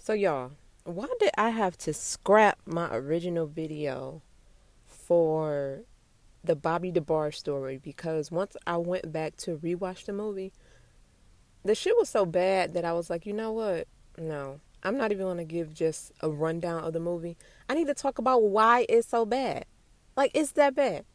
So, y'all, why did I have to scrap my original video for the Bobby Debarge story? Because once I went back to rewatch the movie, the shit was so bad that I was like, you know what? No, I'm not even going to give just a rundown of the movie. I need to talk about why it's so bad. Like, it's that bad.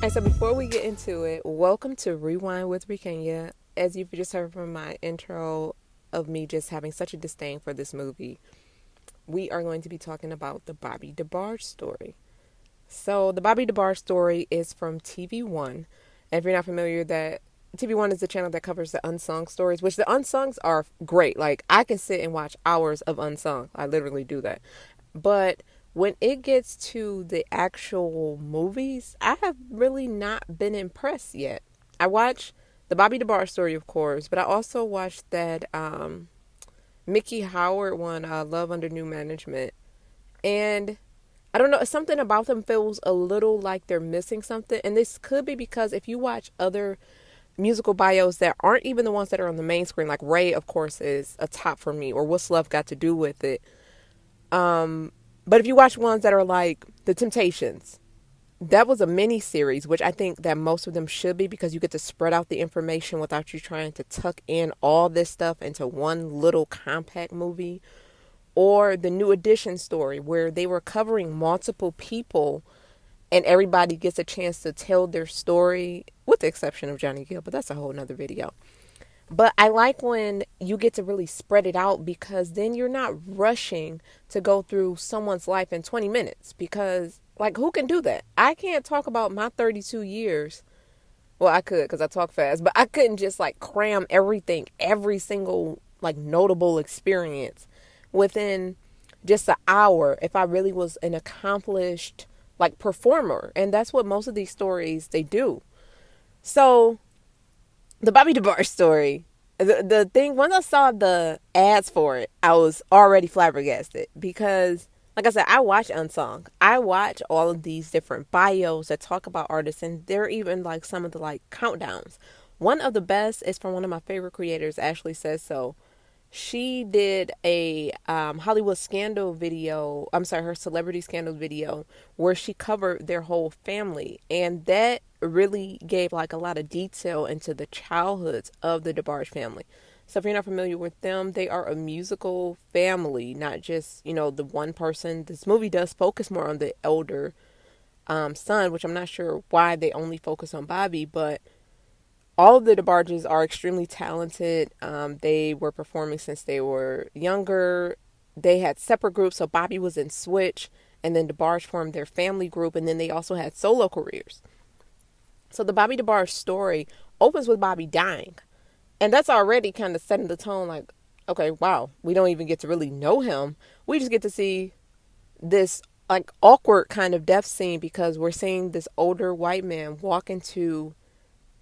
And so before we get into it, welcome to Rewind with Rikenya. As you've just heard from my intro of me just having such a disdain for this movie, we are going to be talking about the Bobby Debarge story. So the Bobby Debarge story is from TV1. And if you're not familiar, that TV1 is the channel that covers the Unsung stories, which the Unsungs are great. Like, I can sit and watch hours of Unsung. I literally do that. But when it gets to the actual movies, I have really not been impressed yet. I watched the Bobby Debarge story, of course, but I also watched that Mickey Howard one, Love Under New Management. And I don't know, something about them feels a little like they're missing something. And this could be because if you watch other musical bios that aren't even the ones that are on the main screen, like Ray, of course, is a top for me, or What's Love Got to Do with It. But if you watch ones that are like The Temptations, that was a mini series, which I think that most of them should be because you get to spread out the information without you trying to tuck in all this stuff into one little compact movie. Or the New Edition story, where they were covering multiple people and everybody gets a chance to tell their story, with the exception of Johnny Gill, but that's a whole nother video. But I like when you get to really spread it out because then you're not rushing to go through someone's life in 20 minutes. Because, like, who can do that? I can't talk about my 32 years. Well, I could because I talk fast, but I couldn't just like cram everything, every single like notable experience within just an hour if I really was an accomplished like performer. And that's what most of these stories they do. So the Bobby DeBarge story, the thing, once I saw the ads for it, I was already flabbergasted because, like I said, I watch Unsung. I watch all of these different bios that talk about artists, and they're even like some of the like countdowns. One of the best is from one of my favorite creators, Ashley Says So. She did a Hollywood scandal video. I'm sorry, her celebrity scandal video where she covered their whole family. And that really gave like a lot of detail into the childhoods of the DeBarge family. So if you're not familiar with them, they are a musical family, not just, the one person. This movie does focus more on the elder son, which I'm not sure why they only focus on Bobby, but all of the DeBarges are extremely talented. They were performing since they were younger. They had separate groups, so Bobby was in Switch, and then DeBarge formed their family group, and then they also had solo careers. So the Bobby DeBarge story opens with Bobby dying, and that's already kind of setting the tone. Like, okay, wow, we don't even get to really know him. We just get to see this like awkward kind of death scene because we're seeing this older white man walk into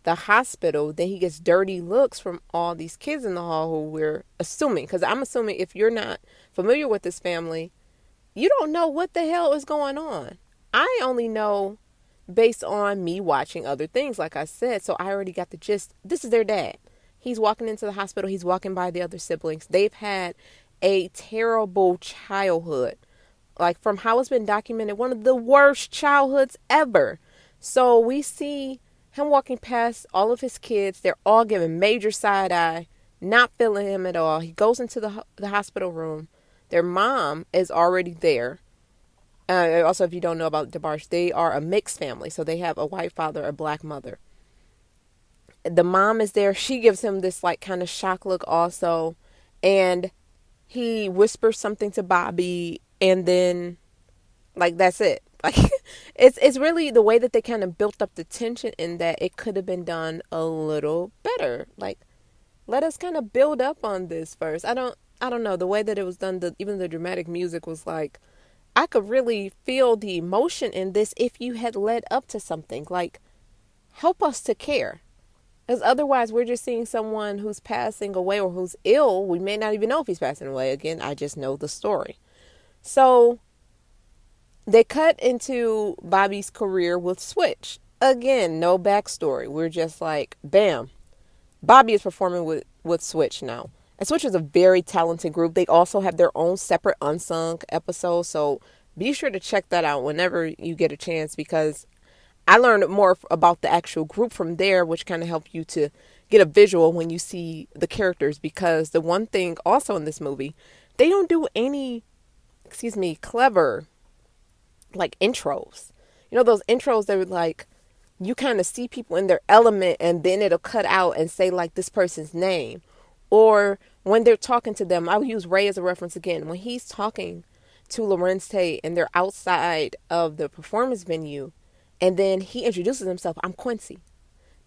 the hospital. Then he gets dirty looks from all these kids in the hall who we're assuming, because I'm assuming if you're not familiar with this family, you don't know what the hell is going on. I only know based on me watching other things, like I said. So I already got the gist. This is their dad. He's walking into the hospital. He's walking by the other siblings. They've had a terrible childhood. Like, from how it's been documented, one of the worst childhoods ever. So we see him walking past all of his kids. They're all giving major side eye, not feeling him at all. He goes into the hospital room. Their mom is already there. Also, if you don't know about DeBarge, they are a mixed family. So they have a white father, a black mother. The mom is there. She gives him this like kind of shock look also. And he whispers something to Bobby, and then like that's it. Like, it's really the way that they kind of built up the tension in that it could have been done a little better. Like, let us kind of build up on this first. I don't know, the way that it was done. Even the dramatic music was like, I could really feel the emotion in this if you had led up to something. Like, help us to care. Because otherwise, we're just seeing someone who's passing away or who's ill. We may not even know if he's passing away. Again, I just know the story. So they cut into Bobby's career with Switch. Again, no backstory. We're just like, bam. Bobby is performing with Switch now. And Switch is a very talented group. They also have their own separate Unsung episode. So be sure to check that out whenever you get a chance, because I learned more about the actual group from there, which kind of helped you to get a visual when you see the characters. Because the one thing also in this movie, they don't do any, clever like intros. You know, those intros that were like, you kind of see people in their element and then it'll cut out and say like this person's name. Or when they're talking to them, I'll use Ray as a reference again. When he's talking to Lorenz Tate and they're outside of the performance venue, and then he introduces himself, I'm Quincy.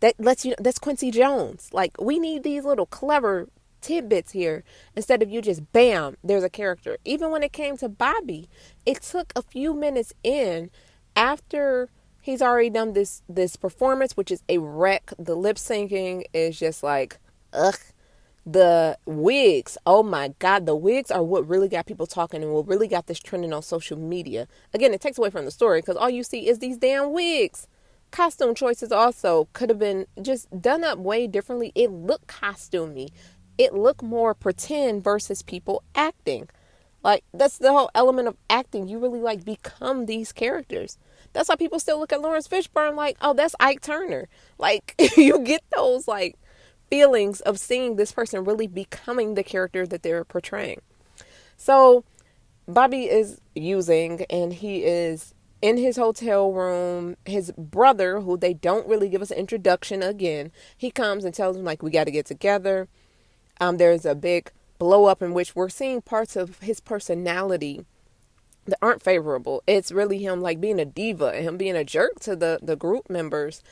That lets you know that's Quincy Jones. Like, we need these little clever tidbits here instead of you just bam, there's a character. Even when it came to Bobby, it took a few minutes in after he's already done this performance, which is a wreck. The lip syncing is just like, ugh. The wigs, oh my God, the wigs are what really got people talking and what really got this trending on social media. Again, it takes away from the story because all you see is these damn wigs. Costume choices also could have been just done up way differently. It looked costumey. It looked more pretend versus people acting. Like, that's the whole element of acting. You really like become these characters. That's why people still look at Lawrence Fishburne like, oh, that's Ike Turner. Like, you get those like feelings of seeing this person really becoming the character that they're portraying. So Bobby is using, and he is in his hotel room. His brother, who they don't really give us an introduction again, he comes and tells him like, we got to get together. There's a big blow up in which we're seeing parts of his personality that aren't favorable. It's really him like being a diva and him being a jerk to the group members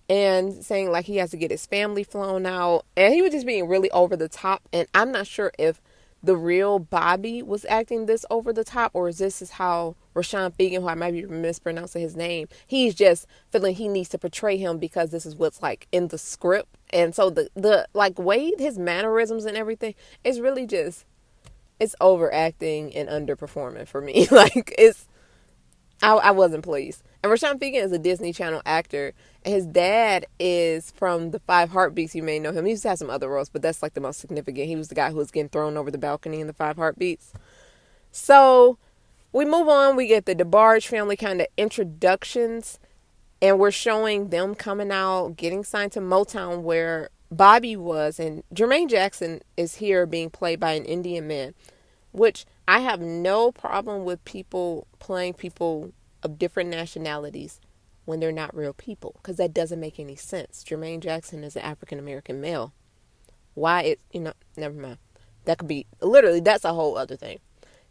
and saying like he has to get his family flown out. And he was just being really over the top. And I'm not sure if the real Bobby was acting this over the top, or is this is how Rashawn Fegan, who I might be mispronouncing his name, he's just feeling he needs to portray him because this is what's like in the script. And so the like way his mannerisms and everything is really just, it's overacting and underperforming for me. Like, I wasn't pleased. And Rashawn Fegan is a Disney Channel actor. And his dad is from the Five Heartbeats. You may know him. He used to have some other roles, but that's like the most significant. He was the guy who was getting thrown over the balcony in the Five Heartbeats. So we move on. We get the Debarge family kind of introductions. And we're showing them coming out, getting signed to Motown, where Bobby was. And Jermaine Jackson is here being played by an Indian man, which I have no problem with people playing people of different nationalities when they're not real people, because that doesn't make any sense. Jermaine Jackson is an African American male. Why it, never mind. That could be, literally, that's a whole other thing.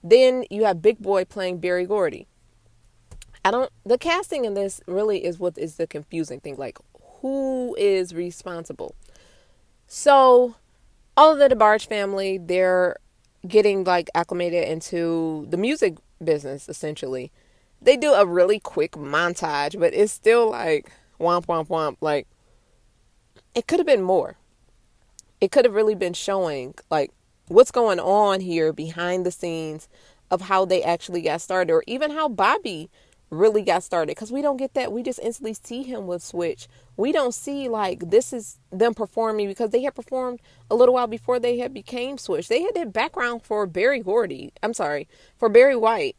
Then you have Big Boy playing Berry Gordy. The casting in this really is what is the confusing thing. Like, who is responsible? So, all of the DeBarge family, they're getting like acclimated into the music business, essentially. They do a really quick montage, but it's still like womp womp womp. Like, it could have been more. It could have really been showing like what's going on here behind the scenes of how they actually got started, or even how Bobby really got started, because we don't get that. We just instantly see him with Switch. We don't see like this is them performing, because they had performed a little while before they had became Switch. They had that background for Berry Gordy. I'm sorry, for Barry White.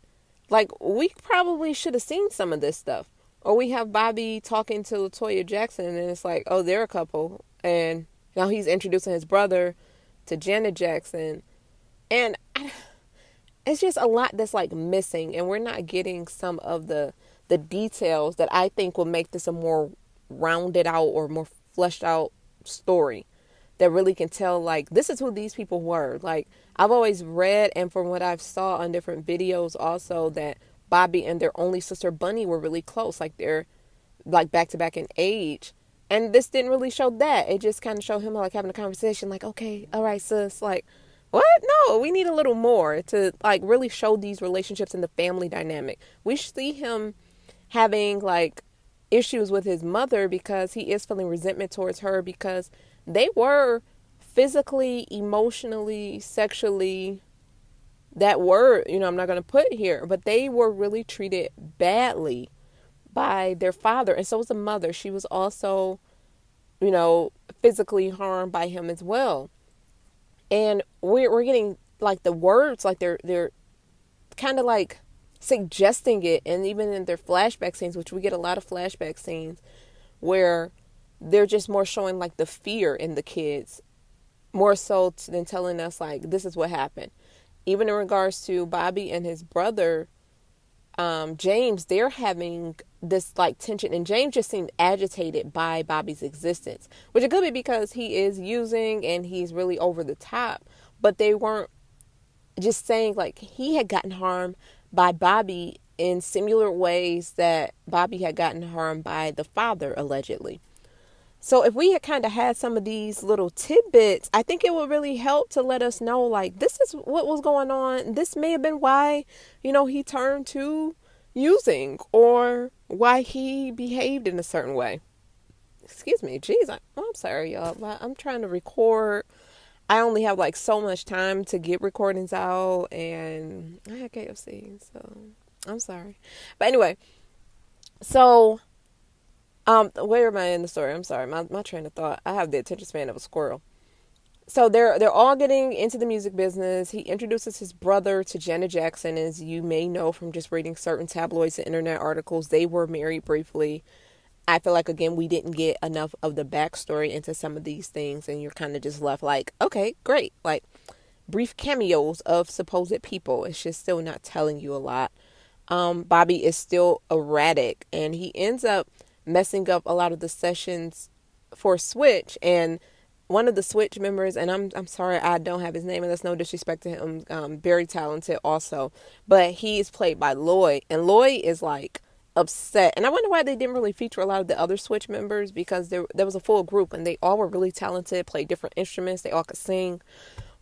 Like, we probably should have seen some of this stuff. Or we have Bobby talking to Latoya Jackson, and it's like, oh, they're a couple, and now he's introducing his brother to Janet Jackson, and it's just a lot that's like missing, and we're not getting some of the details that I think will make this a more rounded out or more fleshed out story that really can tell like this is who these people were. Like, I've always read, and from what I've saw on different videos also, that Bobby and their only sister Bunny were really close, like they're like back to back in age. And this didn't really show that. It just kind of showed him like having a conversation like, okay, all right, sis, like, What? No, we need a little more to like really show these relationships and the family dynamic. We see him having like issues with his mother because he is feeling resentment towards her because they were physically, emotionally, sexually, that word, I'm not going to put here, but they were really treated badly by their father. And so was the mother. She was also, you know, physically harmed by him as well. And we're getting like the words, like they're kind of like suggesting it. And even in their flashback scenes, which we get a lot of flashback scenes where they're just more showing like the fear in the kids more so than telling us like this is what happened. Even in regards to Bobby and his brother, James, they're having this like tension, and James just seemed agitated by Bobby's existence, which it could be because he is using and he's really over the top, but they weren't just saying like he had gotten harmed by Bobby in similar ways that Bobby had gotten harmed by the father allegedly. So if we had kind of had some of these little tidbits, I think it would really help to let us know like this is what was going on. This may have been why, he turned to using or why he behaved in a certain way. Excuse me. Jeez, I'm sorry, y'all. But I'm trying to record. I only have like so much time to get recordings out, and I had KFC, so I'm sorry. But anyway, so where am I in the story? I'm sorry, my train of thought. I have the attention span of a squirrel. So they're all getting into the music business. He introduces his brother to Janet Jackson, as you may know from just reading certain tabloids and internet articles. They were married briefly. I feel like again we didn't get enough of the backstory into some of these things, and you're kind of just left like, okay, great, like brief cameos of supposed people. It's just still not telling you a lot. Bobby is still erratic, and he ends up messing up a lot of the sessions for Switch. And one of the Switch members, and I'm sorry I don't have his name, and that's no disrespect to him, very talented also, but he's played by Lloyd, and Lloyd is like upset. And I wonder why they didn't really feature a lot of the other Switch members, because there was a full group and they all were really talented, played different instruments, they all could sing.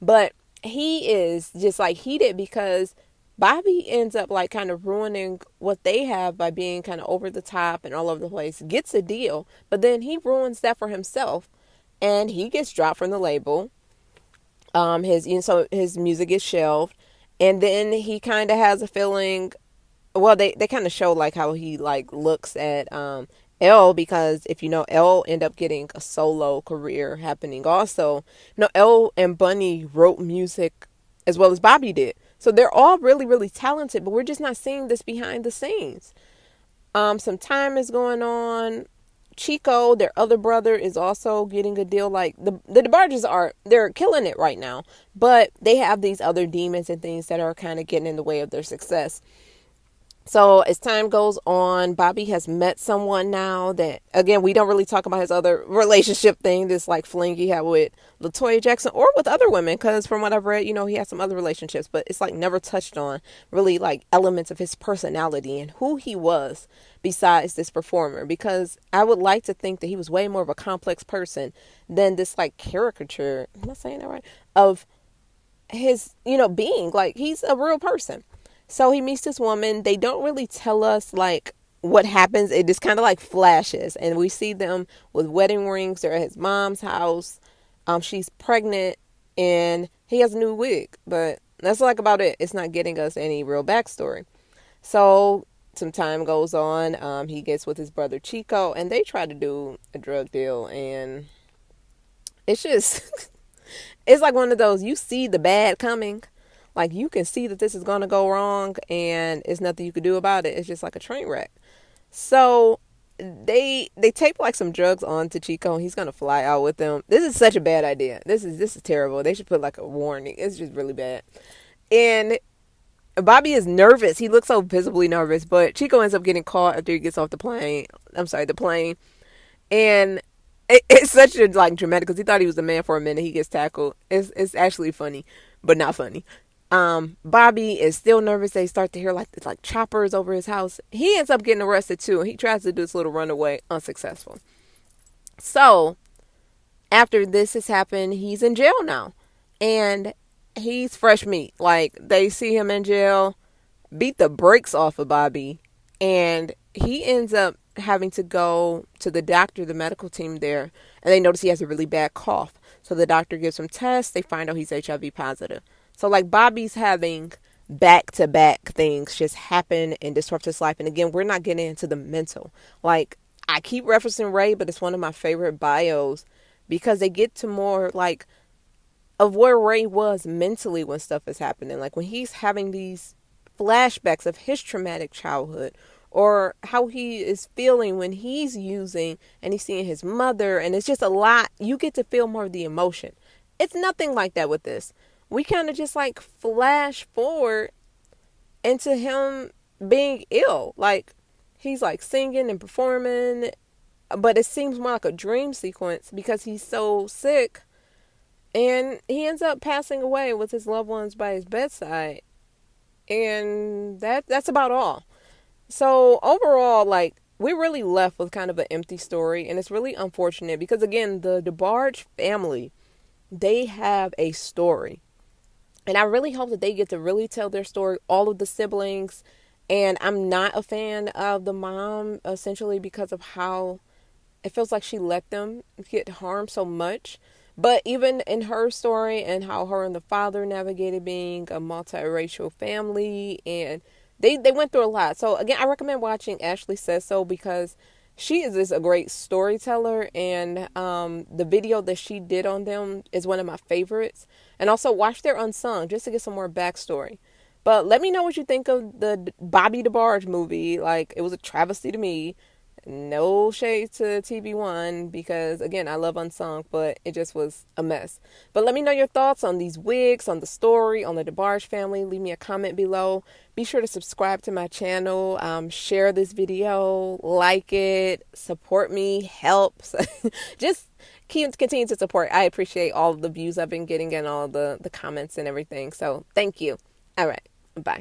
But he is just like heated because Bobby ends up like kind of ruining what they have by being kind of over the top and all over the place. Gets a deal, but then he ruins that for himself, and he gets dropped from the label. So his music is shelved, and then he kind of has a feeling. Well, they kind of show like how he like looks at L, because if you know, L end up getting a solo career happening also. No, L and Bunny wrote music as well as Bobby did. So they're all really, really talented, but we're just not seeing this behind the scenes. Some time is going on. Chico, their other brother, is also getting a deal. Like the DeBarges they're killing it right now, but they have these other demons and things that are kind of getting in the way of their success. So as time goes on, Bobby has met someone now that, again, we don't really talk about his other relationship thing, this like fling he had with LaToya Jackson or with other women, because from what I've read, he has some other relationships, but it's like never touched on really like elements of his personality and who he was besides this performer, because I would like to think that he was way more of a complex person than this like caricature, am I saying that right, of his, being. Like he's a real person. So he meets this woman. They don't really tell us like what happens. It just kind of like flashes, and we see them with wedding rings. They're at his mom's house. She's pregnant, and he has a new wig, but that's like about it. It's not getting us any real backstory. So some time goes on. He gets with his brother Chico, and they try to do a drug deal, and it's just it's like one of those, you see the bad coming. Like you can see that this is going to go wrong and it's nothing you could do about it. It's just like a train wreck. So they tape like some drugs onto Chico, and he's going to fly out with them. This is such a bad idea. This is terrible. They should put like a warning. It's just really bad. And Bobby is nervous. He looks so visibly nervous, but Chico ends up getting caught after he gets off the plane. The plane. And it's such a like dramatic, because he thought he was the man for a minute. He gets tackled. It's actually funny, but not funny. Bobby is still nervous. They start to hear like choppers over his house. He ends up getting arrested too. He tries to do this little runaway, unsuccessful. So after this has happened, he's in jail now. And he's fresh meat. Like, they see him in jail, beat the brakes off of Bobby, and he ends up having to go to the doctor, the medical team there, and they notice he has a really bad cough. So the doctor gives him tests. They find out he's HIV positive. So, like, Bobby's having back to back things just happen and disrupt his life. And again, we're not getting into the mental. Like, I keep referencing Ray, but it's one of my favorite bios because they get to more like of where Ray was mentally when stuff is happening. Like when he's having these flashbacks of his traumatic childhood, or how he is feeling when he's using and he's seeing his mother, and it's just a lot. You get to feel more of the emotion. It's nothing like that with this. We kind of just like flash forward into him being ill. Like he's like singing and performing, but it seems more like a dream sequence because he's so sick, and he ends up passing away with his loved ones by his bedside. And that's about all. So overall, like, we're really left with kind of an empty story, and it's really unfortunate because again, the DeBarge family, they have a story. And I really hope that they get to really tell their story, all of the siblings. And I'm not a fan of the mom, essentially because of how it feels like she let them get harmed so much. But even in her story and how her and the father navigated being a multiracial family, and they went through a lot. So again, I recommend watching Ashley Says So because she is just a great storyteller, and the video that she did on them is one of my favorites. And also watch their Unsung just to get some more backstory. But let me know what you think of the Bobby Debarge movie. Like, it was a travesty to me. No shade to TV1 because, again, I love Unsung, but it just was a mess. But let me know your thoughts on these wigs, on the story, on the DeBarge family. Leave me a comment below. Be sure to subscribe to my channel. Share this video, like it, support me, helps. Just continue to support. I appreciate all of the views I've been getting and all the comments and everything. So thank you. All right. Bye.